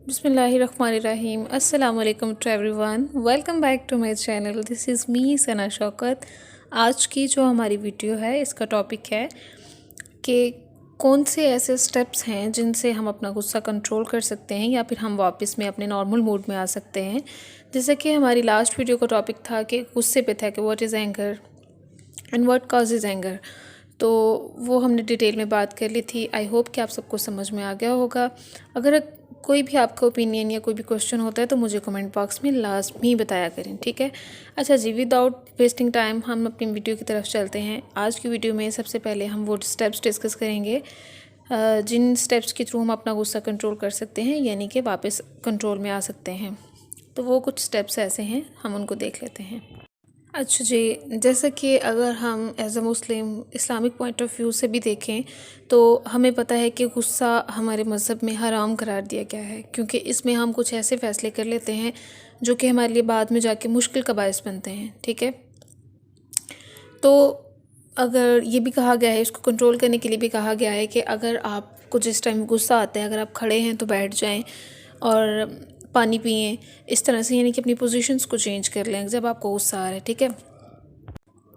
बिस्मिल्लाहिर्रहमानिर्रहीम। अस्सलाम वालेकुम to everyone, welcome back to my channel. This is me Sana Shaukat. आज की जो हमारी वीडियो है इसका टॉपिक है कि कौन से ऐसे स्टेप्स हैं जिनसे हम अपना गुस्सा कंट्रोल कर सकते हैं या फिर हम वापस में अपने नॉर्मल मूड में आ सकते हैं। जैसे कि हमारी लास्ट वीडियो का टॉपिक था कि गुस्से पे था कि what is anger and what causes anger, तो वो हमने डिटेल में बात कर ली थी। आई होप कि आप सबको समझ में आ गया होगा। अगर कोई भी आपका ओपिनियन या कोई भी क्वेश्चन होता है तो मुझे कमेंट बॉक्स में लाजमी बताया करें, ठीक है। अच्छा जी, विदाउट वेस्टिंग टाइम हम अपनी वीडियो की तरफ चलते हैं। आज की वीडियो में सबसे पहले हम वो स्टेप्स डिस्कस करेंगे जिन स्टेप्स के थ्रू हम अपना गुस्सा कंट्रोल कर सकते हैं, यानी कि वापस कंट्रोल में आ सकते हैं। तो वो कुछ स्टेप्स ऐसे हैं, हम उनको देख लेते हैं। अच्छा जी, जैसा कि अगर हम as a Muslim Islamic point of view से भी देखें तो हमें पता है कि गुस्सा हमारे मज़हब में हराम करार दिया गया है, क्योंकि इसमें हम कुछ ऐसे फ़ैसले कर लेते हैं जो कि हमारे लिए बाद में जाके मुश्किल का बायस बनते हैं, ठीक है। तो अगर ये भी कहा गया है, इसको कंट्रोल करने के लिए भी कहा गया है कि अगर आपको जिस टाइम गुस्सा आता है, अगर आप खड़े हैं तो बैठ जाएं और पानी पिएं, इस तरह से, यानी कि अपनी पोजीशंस को चेंज कर लें जब आपको गुस्सा आ रहा है, ठीक है।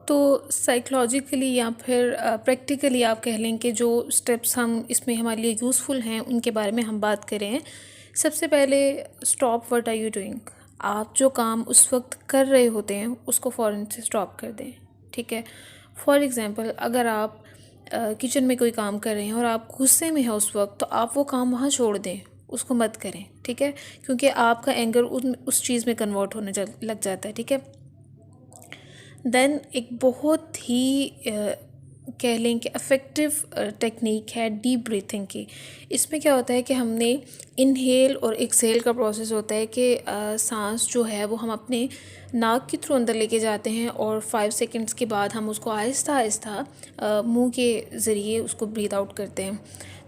तो साइकोलॉजिकली या फिर प्रैक्टिकली आप कह लें कि जो स्टेप्स हम इसमें हमारे लिए यूज़फुल हैं उनके बारे में हम बात करें। सबसे पहले, stop what are you doing. आप जो काम उस वक्त कर रहे होते हैं उसको फ़ौरन से स्टॉप कर दें, ठीक है। फॉर एग्ज़ाम्पल, अगर आप किचन में कोई काम कर रहे हैं और आप गुस्से में हैं उस वक्त, तो आप वो काम वहाँ छोड़ दें, उसको मत करें, ठीक है, क्योंकि आपका एंगर उस चीज़ में कन्वर्ट होने लग जाता है, ठीक है। देन एक बहुत ही कह लें कि अफेक्टिव टेक्निक है डीप ब्रीथिंग की। इसमें क्या होता है कि हमने इनहेल और एक्सहेल का प्रोसेस होता है कि सांस जो है वो हम अपने नाक के थ्रू अंदर लेके जाते हैं और 5 सेकंड्स के बाद हम उसको आहिस्ता आहिस्ता मुंह के ज़रिए उसको ब्रीथ आउट करते हैं।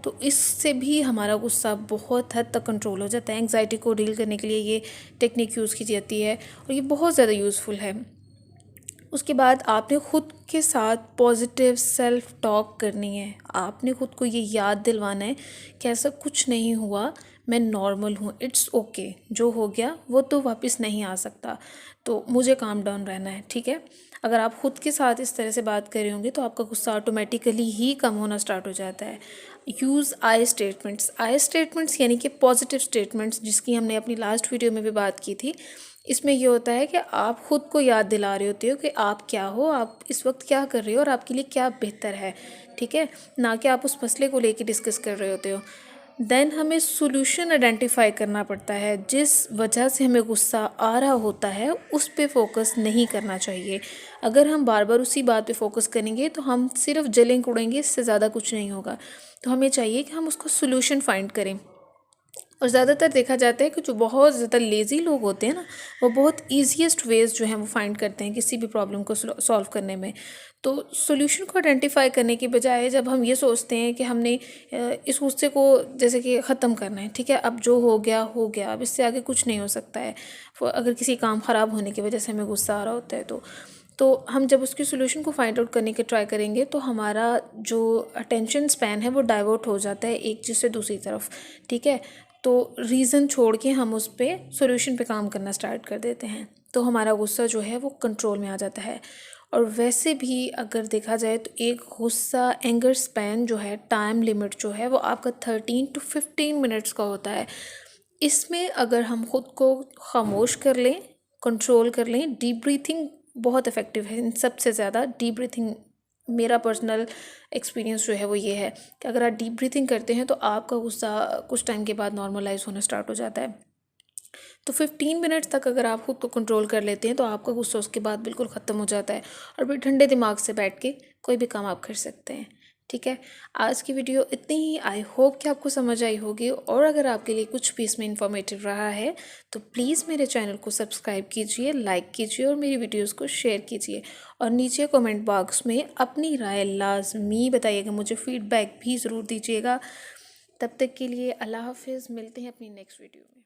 तो इससे भी हमारा गुस्सा बहुत हद तक कंट्रोल हो जाता है। एंग्जाइटी को डील करने के लिए ये टेक्निक यूज़ की जाती है और ये बहुत ज़्यादा यूज़फुल है। उसके बाद आपने ख़ुद के साथ पॉजिटिव सेल्फ टॉक करनी है। आपने ख़ुद को ये याद दिलवाना है कि ऐसा कुछ नहीं हुआ, मैं नॉर्मल हूँ, इट्स ओके, जो हो गया वो तो वापस नहीं आ सकता, तो मुझे काम डाउन रहना है, ठीक है। अगर आप ख़ुद के साथ इस तरह से बात कर रहे होंगे तो आपका गुस्सा ऑटोमेटिकली ही कम होना स्टार्ट हो जाता है। यूज़ आई स्टेटमेंट्स। आई स्टेटमेंट्स यानी कि पॉजिटिव स्टेटमेंट्स, जिसकी हमने अपनी लास्ट वीडियो में भी बात की थी। इसमें ये होता है कि आप ख़ुद को याद दिला रहे होते हो कि आप क्या हो, आप इस वक्त क्या कर रहे हो और आपके लिए क्या बेहतर है, ठीक है, ना कि आप उस मसले को लेके डिस्कस कर रहे होते हो। देन हमें सोल्यूशन आइडेंटिफाई करना पड़ता है। जिस वजह से हमें गुस्सा आ रहा होता है उस पे फोकस नहीं करना चाहिए। अगर हम बार बार उसी बात पे फोकस करेंगे तो हम सिर्फ जलें कुड़ेंगे, इससे ज़्यादा कुछ नहीं होगा। तो हमें चाहिए कि हम उसको सोल्यूशन फाइंड करें। और ज़्यादातर देखा जाता है कि जो बहुत ज़्यादा लेज़ी लोग होते हैं ना, वो बहुत ईजीएस्ट वेज़ जो हैं वो फाइंड करते हैं किसी भी प्रॉब्लम को सॉल्व करने में। तो सॉल्यूशन को आइडेंटिफाई करने की बजाय जब हम ये सोचते हैं कि हमने इस गुस्से को जैसे कि ख़त्म करना है, ठीक है, अब जो हो गया हो गया, अब इससे आगे कुछ नहीं हो सकता है। अगर किसी काम ख़राब होने की वजह से हमें गुस्सा आ रहा होता है तो हम जब उसकी सोल्यूशन को फाइंड आउट करने की ट्राई करेंगे तो हमारा जो अटेंशन स्पैन है वो डाइवर्ट हो जाता है एक चीज़ से दूसरी तरफ, ठीक है। तो रीज़न छोड़ के हम उस पर सोल्यूशन पे काम करना स्टार्ट कर देते हैं, तो हमारा गुस्सा जो है वो कंट्रोल में आ जाता है। और वैसे भी अगर देखा जाए तो एक गुस्सा एंगर स्पैन जो है, टाइम लिमिट जो है वो आपका 13 to 15 मिनट्स का होता है। इसमें अगर हम ख़ुद को खामोश कर लें, कंट्रोल कर लें, डीप ब्रीथिंग बहुत इफ़ेक्टिव है इन सबसे ज़्यादा। डीप ब्रीथिंग, मेरा पर्सनल एक्सपीरियंस जो है वो ये है कि अगर आप डीप ब्रीथिंग करते हैं तो आपका गुस्सा कुछ टाइम के बाद नॉर्मलाइज होना स्टार्ट हो जाता है। तो 15 मिनट्स तक अगर आप खुद को कंट्रोल कर लेते हैं तो आपका गुस्सा उसके बाद बिल्कुल ख़त्म हो जाता है और फिर ठंडे दिमाग से बैठ के कोई भी काम आप कर सकते हैं, ठीक है। आज की वीडियो इतनी ही। आई होप कि आपको समझ आई होगी, और अगर आपके लिए कुछ भी इसमें इंफॉर्मेटिव रहा है तो प्लीज़ मेरे चैनल को सब्सक्राइब कीजिए, लाइक कीजिए और मेरी वीडियोस को शेयर कीजिए। और नीचे कमेंट बॉक्स में अपनी राय लाजमी बताइएगा, मुझे फ़ीडबैक भी ज़रूर दीजिएगा। तब तक के लिए अल्लाह हाफिज़, मिलते हैं अपनी नेक्स्ट वीडियो में।